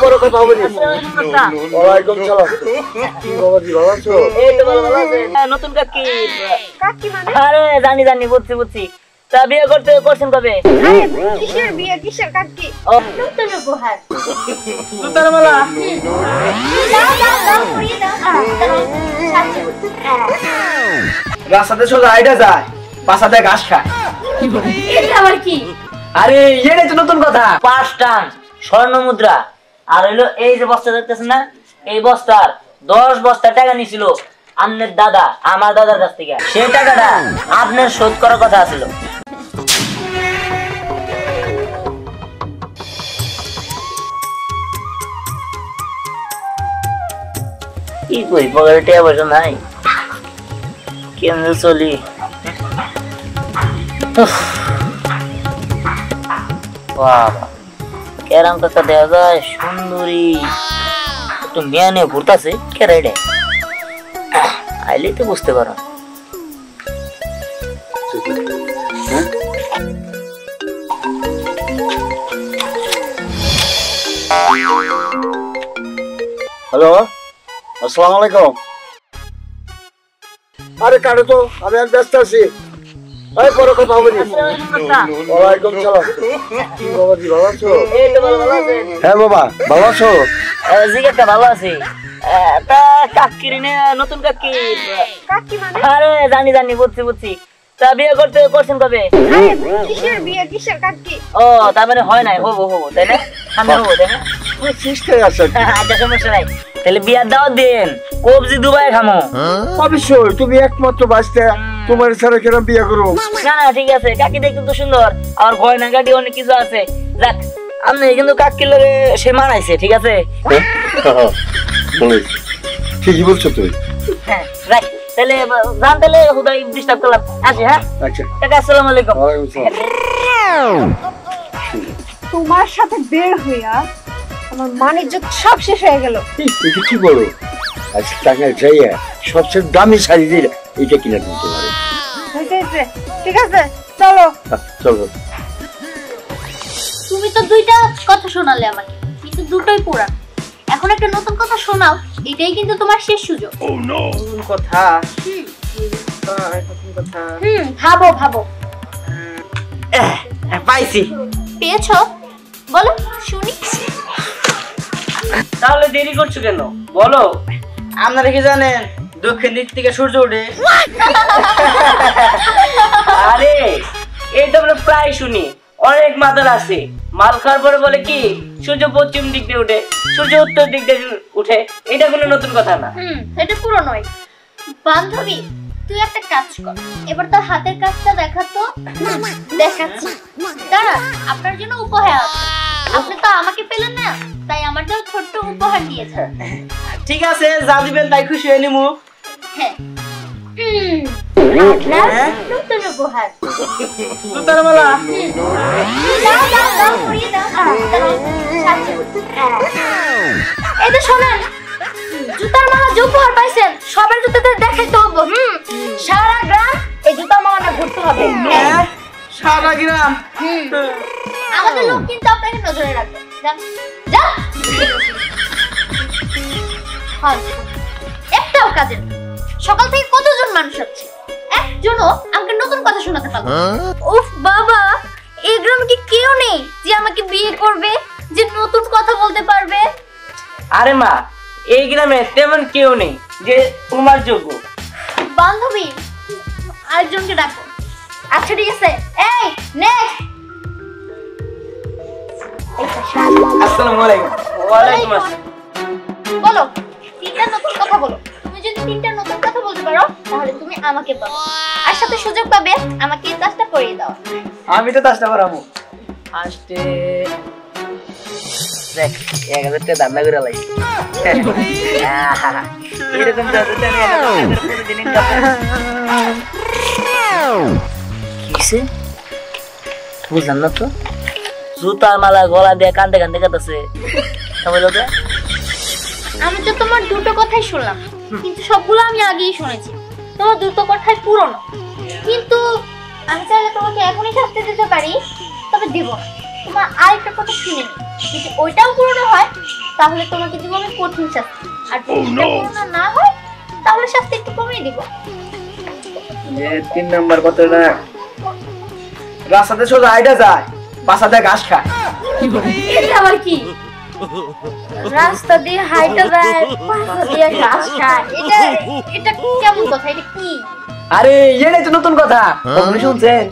পরে কথা হবে নি। ওয়ালাইকুম সালাম। কি বাবাজি ভালো আছো? এই তো ভালো আছে। নতুন কাকি মানে? আরে জানি বুঝছি। তা বিয়ে করছেন কবে? আরে কিসের বিয়ে কিসের কাকি? নতুন উপহার। জুতার মালা। দাও পরিয়ে দাও। রাস্তাতে সোজা আইডা যায়, পাশাতে ঘাস খায়। এটা আবার কি? আরে এটাই তো নতুন কথা। 5 টান স্বর্ণ মুদ্রা আর হইলো এই যে বস্তা দেখতেছেন না, এই বস্তার 10 বস্তা টাকা নিছিল আপনার দাদা আমার দাদার কাছ থেকে। সেই টাকাটা আপনার শোধ করার কথা ছিল। কি কই পকেটে টাকা পয়সা নাই, কেমনে চলি? বাবা কেরাম কাকা দেখা যায় সুন্দরী, একটু মেয়ে নিয়ে ঘুরতেছে। কেরাইডে আইলেই তো বুঝতে পারো। হ্যালো, আসসালামু আলাইকুম। আরে কাটো তো, আমি আর ব্যস্ত আছি। এই পরে কথা হবে নি। ওয়ালাইকুম সালাম। কি বাবাজি ভালো আছো? এই তো ভালো আছে। হ্যাঁ বাবা ভালো আছো? জি কাকা ভালো আছি। তা কাকির নতুন কাকি মানে? আরে জানি বুঝছি। তা বিয়ে করছেন কবে? আরে কিসের বিয়ে কিসের কাকি? ও তার মানে হয় নাই, হবো তাই না? সামনে হবো তাই না? চেষ্টায় আছে। আচ্ছা সমস্যা নাই, তাহলে বিয়ার দাওয়াত দিন, কবজি দুবাই খামো। অবশ্যই, তুমি একমাত্র বাঁচতে, তোমার ছাড়া কেন বিয়ে করবো? না ঠিক আছে, কাকি দেখতে তো সুন্দর, আর গয়না গাড়ি অনেক কিছু আছে। যাক আপনি কিন্তু কাকির লগে সে মানাইছে, ঠিক আছে? ঠিকই বলছো তুমি। হ্যাঁ রাখ, তাহলে যান, তাহলে হুদাই ডিস্টার্ব করলাম, আসি। হ্যাঁ আচ্ছা কাকা, আসসালামু আলাইকুম। ওয়ালাইকুম সালাম। তোমার সাথে বের হইয়া আমার মানিজ্জত সব শেষ হয়ে গেল। এটা কি বলো? আজকে টাকা যাইয়া সবচেয়ে দামি শাড়ি দিয়ে এটা কিনে দিতে পারে। ঠিক আছে চলো। চলো। তুমি তো দুইটা কথা শোনালে আমাকে, কিন্তু দুটোই পুরান। এখন একটা নতুন কথা শোনাও, এটাই কিন্তু তোমার শেষ সুযোগ। নতুন কথা? ভাবো। পাইছি। পেয়েছো? বলো শুনি। তাহলে দেরি করছো কেন, বলো। আপনারা কি জানেন দক্ষিণ দিক থেকে সূর্য ওঠে? আরে এটা আমরা প্রায় শুনি, অনেক মাতাল আছে মাল খাওয়ার পরে বলে কি সূর্য পশ্চিম দিক দিয়ে উঠে, সূর্য উত্তর দিক দিয়ে উঠে। এটা কোনো নতুন কথা না। এটা পুরো নয়। বান্ধবী তুই একটা কাজ কর, এবার তোর হাতের কাজটা দেখাতো। দেখাচ্ছি, দাঁড়া, আপনার জন্য উপহার আছে। আপনি তো আমাকে পেলেন না, তাই আমার জন্য ছোট্ট উপহার দিয়েছেন। ঠিক আছে, যা দিবেন তাই খুশি হয়ে নিমু। হ্যাঁ, নতুন উপহার। জুতার মালা। দাও পরিয়ে দাও। এই তো শোনেন, জুতার মালা যে উপহার পাইছেন সবার জুতাতে দেখাইতে হবে। সারা গ্রাম এই জুতার মালা না ঘুরতে হবে। সারা গ্রাম। আমাদের লোক কিন্তু আপনাকে নজরে রাখবে। যান একটাও কাজের না। সকাল থেকে কতজন মানুষ আছে, একজনও আমাকে নতুন কথা শোনাতে পারলো। উফ বাবা, এই গ্রামে কি কেউ নেই যে আমাকে বিয়ে করবে, যে নতুন কথা বলতে পারবে? আরে মা, এই গ্রামে তেমন কেউ নেই যে তোমার যোগ্য। বান্ধবী আরেকজনকে ডাকো। আচ্ছা ঠিক আছে, এই নেক্সট। আসসালামু আলাইকুম। ওয়ালাইকুম আসসালাম। বলো, তিনটা নতুন কথা বলো। তুমি যদি তিনটা নতুন কথা বলতে পারো তাহলে তুমি আমাকে পাবে, আর সাথে সুযোগ পাবে আমাকে এই কাজটা করিয়ে দাও। আমি তো চেষ্টা করাবো। আসতে দেখ 1000 টাকা দাম করে লাই। এরকম কিসে বুঝলাম না তো। জুতার মালা গলা দিয়ে কান্দে কাঁদতেছে। আমি তো তোমার দুটো কথাই শুনলাম, কিন্তু সবগুলো আমি আগেই শুনেছি। তোমার দুটো কথাই পুরনো, কিন্তু আমি চাইলে তোমাকে এখনই শাস্তি দিতে পারি, তবে দেব না। তোমার আরেকটা কথা শুনে নি, যদি ওইটাও পুরনো হয় তাহলে তোমাকে দিব আমি কঠিন শাস্তি, আর যদি সেটা পূর্ণ না হয় তাহলে শাস্তি একটু কমিয়ে দিব। 3 নাম্বার কথাটা রাস্তাতে সোজা আইডা যায়, পাশাতে ঘাস খায়। এটা আবার কি? রাস্তা দিয়ে হাইটা যায়, পাশা দিয়ে ঘাস খায়, এটা এটা কেমন কথা? এটা কি? আরে এটাই তো নতুন কথা, কখনো শুনছেন?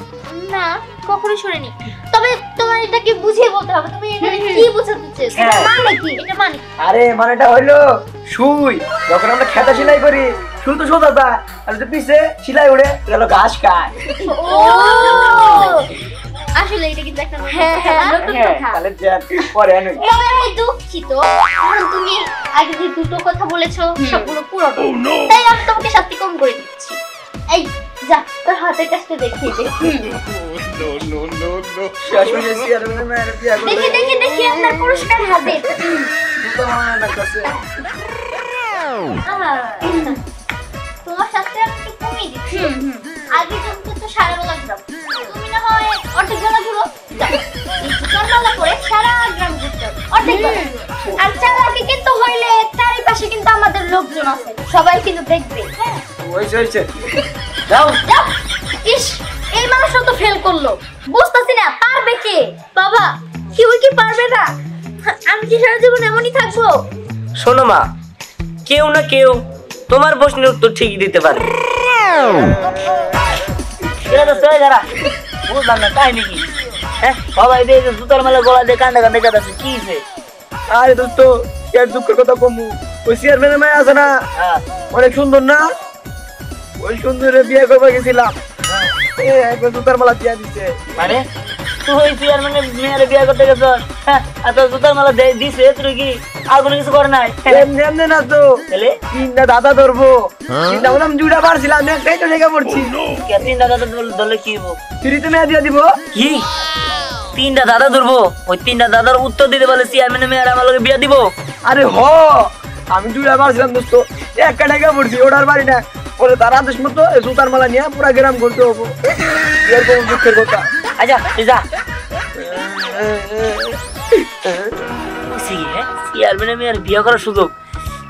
না, কখনো শুনিনি। তবে তোমার এটাকে বুঝিয়ে বলতে হবে, তুমি এটা কি বোঝাতে চেয়েছো? এটা মানে কি? এটা মানে কি? আরে মানেটা হইলো সুই, যখন আমরা খেতা সেলাই করি সুই তো সোজা যায়, আর যদি পিছে সেলাই উড়ে গেল ঘাস খায়। ও আসলে এটা কিন্তু একটা নতুন কথা। তাহলে যান পরে আনুন। তবে আমি দুঃখিত, কারণ তুমি আগে যে দুটো কথা বলেছো সবগুলো পুরো, তাই আমি তোমাকে শাস্তি কম করে দিচ্ছি। এই যা, তোর হাতের কাজটা দেখিয়ে দে। শাশুড়ি চেয়ারম্যানের মেয়ের বিয়ে করবে। দেখি দেখি দেখি আপনার পুরস্কার হাজির। তো আমার না কাছে। তোমার শাস্তি আমি একটু কমিয়ে দিচ্ছি। আগে তুমি তো সারা বেলা ঘুরাও, তুমি না হয় অর্ধেক বেলা ঘুরো। সকালবেলা করে সারা গ্রাম ঘুরতে হবে, অর্ধেক বেলা। আর চালাকি কিন্তু হইলে চারিপাশে কিন্তু আমাদের লোকজন আছে, সবাই কিন্তু দেখবে। হ্যাঁ হইছে যাও। যাও। ইস, এই মানুষটা তো ফেল করলো, বুঝতেছি না পারবে কে। বাবা, কেউ কি পারবে না? আমি কি সারা জীবন এমনই থাকবো? শোনো মা, কেউ না কেউ তোমার প্রশ্নের উত্তর ঠিকই দিতে পারে। বুঝলাম না কাহিনী কি? হ্যাঁ সবাই দিয়ে জুতার মেলা গলা দিয়ে কান্দে কান্দে কাঁদাচ্ছে, কি হয়েছে? আরে দোস্ত, এর দুঃখের কথা কমু। ওই চেয়ারম্যানের মেয়ে আছে না, হ্যাঁ অনেক সুন্দর না? ওই সুন্দরে বিয়ে করবে গেছিলাম, একবার জুতার মালা দিয়া দিছে। মানে তুই চেয়ারম্যানের মেয়ের বিয়ে করতে গেছ? হ্যাঁ, আর তোর জুতার মালা দিছে, তুই কি আর কোনো কিছু করে নাই? এমনি এমনি না তো, তাহলে তিনটা দাদা ধরবো, তিনটা বললাম জুড়া পারছিলাম, একটাই তো লেগে পড়ছি। তিনটা দাদা ধরলে কি হবো? ফ্রিতে মেয়ে দিয়ে দিব। কি তিনটা দাদা ধরবো? ওই তিনটা দাদার উত্তর দিতে বলে চেয়ারম্যানের মেয়ের আমার লগে বিয়ে দিব? আরে হ, আমি জুড়া পারছিলাম দোস্ত, একটা লেগে পড়ছি, ওটার বাড়ি না। বলে তার আদেশ মতো জুতার মালা নিয়ে পুরা গ্রাম ঘুরতে হবো। এরকম দুঃখের কথা। আচ্ছা তুই যা। চেয়ারম্যানের মেয়ের বিয়ে করার সুযোগ,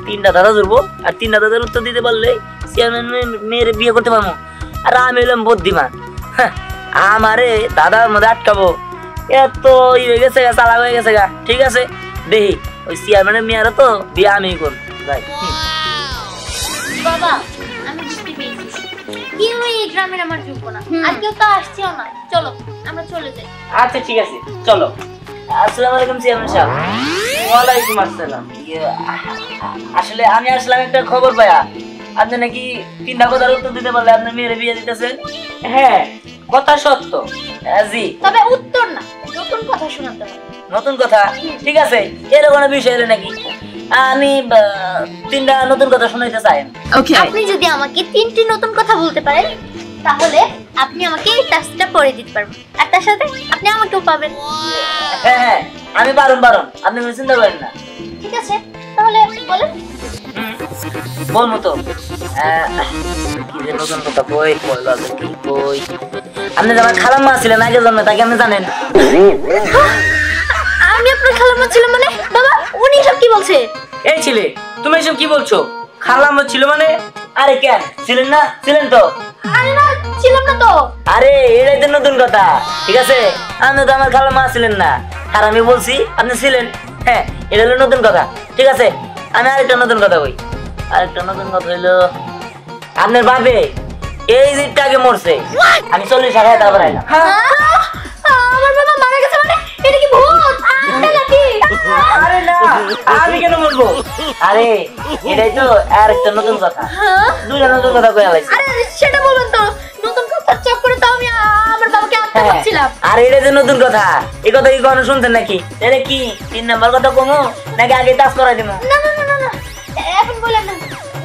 তিনটা দাদা ধরবো, আর তিনটা দাদার উত্তর দিতে পারলে চেয়ারম্যানের মেয়ের বিয়ে করতে পারবো। আর আমি হলাম বুদ্ধিমান, আমারে দাদার মধ্যে আটকাবো, এত ই হয়ে গেছে গা, চালাক হয়ে গেছে গা। ঠিক আছে, দেখি ওই চেয়ারম্যানের মেয়েরা তো বিয়ে আমি করবো। বাবা, আমি বুঝতে পেরেছি কেউ এই গ্রামের আমার যোগ্য না, আর কেউ তো আসছেও না। চলো আমরা চলে যাই। আচ্ছা ঠিক আছে, চলো। আসসালামু আলাইকুম চেয়ারম্যান সাহেব। ওয়ালাইকুম আসসালাম। আসলে আমি আসলাম একটা খবর পায়া, আপনি নাকি তিনটা কথার উত্তর দিতে পারলে আপনার মেয়ের বিয়ে দিতেছেন। হ্যাঁ, কথা সত্য। জি, তবে উত্তর না, নতুন কথা শোনাতে হবে। নতুন কথা? ঠিক আছে, এরকম কোনো বিষয় হলে নাকি আমি তিনটা নতুন কথা শোনাইতে চাই। আপনি যদি আমাকে তিনটি নতুন কথা বলতে পারেন, তাহলে আপনি আমাকে এই টাস্কটা করে দিতে পারবেন, আর তার সাথে আপনি আমাকেও পাবেন। হ্যাঁ হ্যাঁ, আমি পারুন, আপনি কোনো চিন্তা করেন না। ঠিক আছে, তাহলে বলেন। বলবো তো, কি যে নতুন কথা বই বই। আপনি যে আমার খালাম্মা ছিলেন আগে জন্মে, তাকে আপনি জানেন? আমি আপনার খালাম্মা ছিলাম মানে? বাবা, উনি সব কি বলছে? এই ছেলে, তুমি এসব কি বলছো? খালাম্মা ছিল মানে? আরে কেন ছিলেন না? ছিলেন তো। আরে না, ছিলাম না তো। আরে এটাই তো নতুন কথা। ঠিক আছে, আপনি তো আমার খালাম্মা ছিলেন না, আর আমি বলছি আপনি ছিলেন। হ্যাঁ, এটা হলো নতুন কথা। ঠিক আছে, আমি আরেকটা নতুন কথা বলি। আরেকটা নতুন কথা হইলো, আপনার বাপে এই জিটটা আগে মরছে, আমি 40 টাকা তারপর আইলাম। আমার বাবা মারা গেছে মানে? এটা কি ভূত নাকি? আরে না, আমি কেন বলবো? আরে এটাই তো আরেকটা নতুন কথা। দুইটা নতুন কথা কয়ে আলাইছি। আরে সেটা বলুন তো, নতুন কথা চক্করে তো আমি আমার বাবাকে আনতে পারছিলাম। আর এটা যে নতুন কথা, এই কথা কি কখনো শুনছেন নাকি? এটা কি 3 নাম্বার কথা কমো নাকি আগে টাচ করাই দেবো? না না না না, এখন বলেন না,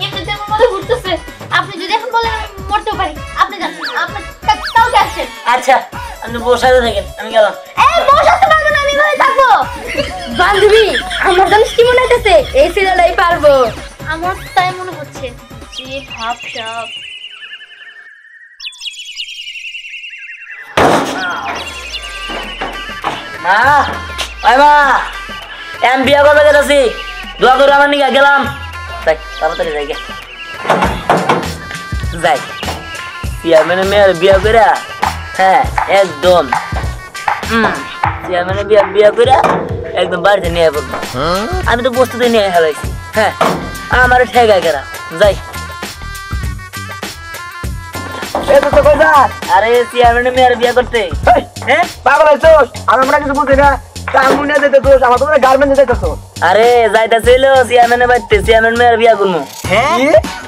এমনিতে আমার মাথা ঘুরতেছে। আপনি যদি এখন বলেন আমি মরতেও পারি। আপনি জানেন, আপনার কাউকে আসছেন। আচ্ছা, আপনি বসাতে থাকেন, আমি গেলাম। এই বসাতে পারবো না, আমি ঘরে থাকবো। বান্ধবী, আমার জানিস কি মনে হইতেছে? এই সিরিয়ালটাই পারবো। আমার তাই মনে হচ্ছে যে ভাব সব। মা, ওই মা, আমি বিয়া করবে গেছি, দোয়া করে আমার নিকে গেলাম। যাই তাড়াতাড়ি যাই গে। যাই চেয়ারম্যানের মেয়ের বিয়া করে, হ্যাঁ একদম চেয়ারম্যানের বিয়া করে একদম বাড়িতে নিয়ে পড়বো। আমি তো বস্তুতে নিয়ে হেলাইছি, হ্যাঁ আমার ঠেকা গেরা। যাই। এই তো কই যা? আরে চেয়ারম্যানের মেয়ের বিয়া করতে। হ্যাঁ পাগল হইছস? আমরা কিছু বুঝি না। কামুনে যেতে তো আমার তো গার্মেন্টে যাইতাছ। আরে যাইতাছিল চেয়ারম্যানের বাড়িতে, চেয়ারম্যান মেয়ের বিয়া করবো। হ্যাঁ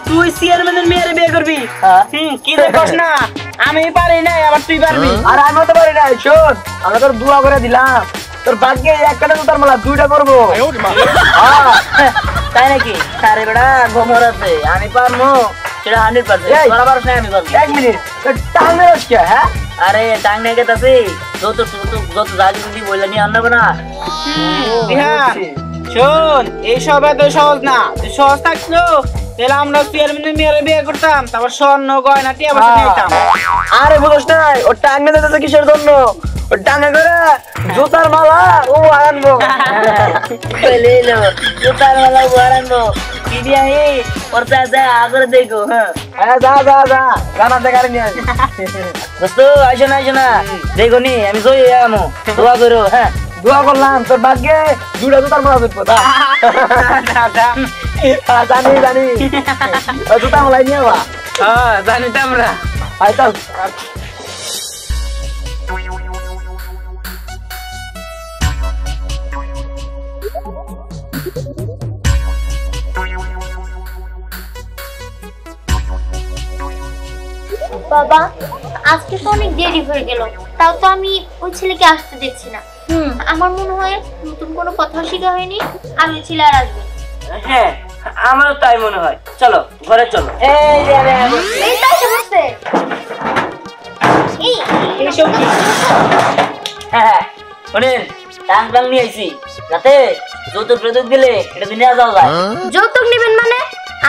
তুই চেয়ারম্যানের মেয়ের বিয়ে করবি? কি দেখছ না আমি পারি না, আবার তুই পারবি? আর আমি তো পারি না। শোন, আমরা তোর দোয়া করে দিলাম, তোর ভাগ্যে একটা জুতার মালা দুইটা করবো। তাই নাকি? আরে বেড়া ঘুমর আছে, আমি পারবো সেটা 100%। তোরা পারছ না, আমি পারবো। এক মিনিট, তোর টাঙ্গে রসকে? হ্যাঁ আরে টাং নিয়ে গেছে, যত যত জাগি যদি বললে নিয়ে আনবো না। হ্যাঁ শোন, এইসব এত সহজ না। তুই সহজ থাকলো তাহলে আমরা চেয়ারম্যানের মেয়ের বিয়ে করতাম, তারপর স্বর্ণ গয়না টিয়া পয়সা নিতাম। আরে বুঝছ না, ওর টাঙ্গে যেতেছে কিসের জন্য? ওর টাঙ্গে করে জুতার মালা ও আনবো। জুতার মালা উপহার আনবো। বিরিয়ানি ওর চাচা আগরে দেখো। হ্যাঁ যা যা যা, গানা দেখারে নিয়ে আসি। দোস্ত আইসো না দেখো নি, আমি জয় আমো, দোয়া করো। হ্যাঁ দোয়া করলাম, তোর ভাগ্যে দুইটা জুতার মালা জুটবো। জানি জানি, ওই জুতা মালাই নিয়ে বা। হ্যাঁ জানি তো আমরা। আয় চল। বাবা, আজকে তো অনেক দেরি হয়ে গেল, তাও তো আমি ওই ছেলেকে আসতে দেখছি না। আমার মনে হয় নতুন কোনো কথা শেখা হয়নি, আর ওই ছেলে আর আসবে। হ্যাঁ আমারও তাই মনে হয়। চলো ঘরে চলো। এই যে এই তো এসে বসছে। এইসব কি? হ্যাঁ শোনেন, টাং নিয়ে আইছি, যাতে যৌতুক প্রযুক দিলে এটা দিয়ে নেওয়া যাওয়া যায়। যৌতুক নিবেন মানে?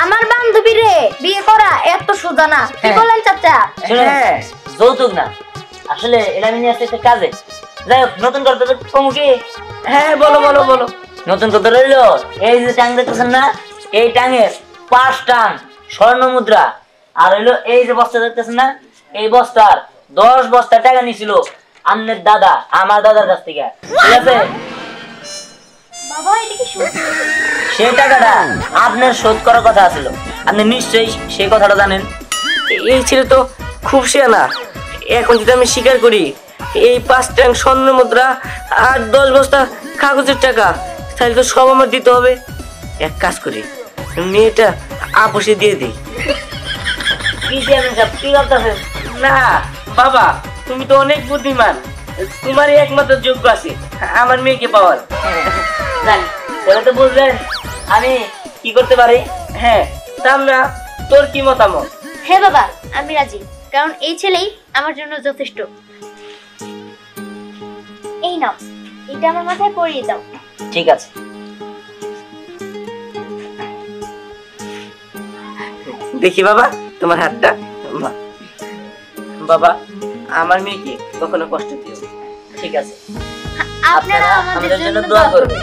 আমার বান্ধবী রে বিয়ে করা এত সোজা না, কি বলেন চাচা? শুনেন, যৌতুক না, আসলে এটা আমি নিয়ে আসছি একটা কাজে। যাই হোক, নতুন কথা কমু কি? হ্যাঁ বলো বলো বলো। নতুন কথা রইলো, এই যে টাং দেখতেছেন না, এই টাঙের 5 টাং স্বর্ণ মুদ্রা, আর হইলো এই যে বস্তা দেখতেছেন না, এই বস্তার 10 বস্তা টাকা নিছিল আপনার দাদা আমার দাদার কাছ থেকে। ঠিক আছে? বাবা এটা কি সত্যি? সেই টাকাটা আপনার শোধ করার কথা ছিল, আপনি নিশ্চয়ই সেই কথাটা জানেন। এই ছেলে তো খুব শেয়ানা। এখন যদি আমি স্বীকার করি এই 5 ট্যাং স্বর্ণ মুদ্রা আর 10 বস্তা কাগজের টাকা, তাহলে তো সব আমার দিতে হবে। এক কাজ করি, মেয়েটা আপোষে দিয়ে দিই। কি চেয়ারম্যান সাহেব, কি ভাবতেছেন? না বাবা, তুমি তো অনেক বুদ্ধিমান, তোমারই একমাত্র যোগ্য আছে আমার মেয়েকে পাওয়ার। যান, তাহলে তো বুঝলেন আমি কি করতে পারি। হ্যাঁ তামরা, তোর কি মতামত? হ্যাঁ বাবা, আমি রাজি, কারণ এই ছেলেই আমার জন্য যথেষ্ট। এই নাও, এটা আমার মাথায় পরিয়ে দাও। ঠিক আছে। দেখি বাবা তোমার হাতটা। বাবা, আমার মেয়েকে কখনো কষ্ট দিও। ঠিক আছে, আপনারা আমাদের জন্য দোয়া করবেন।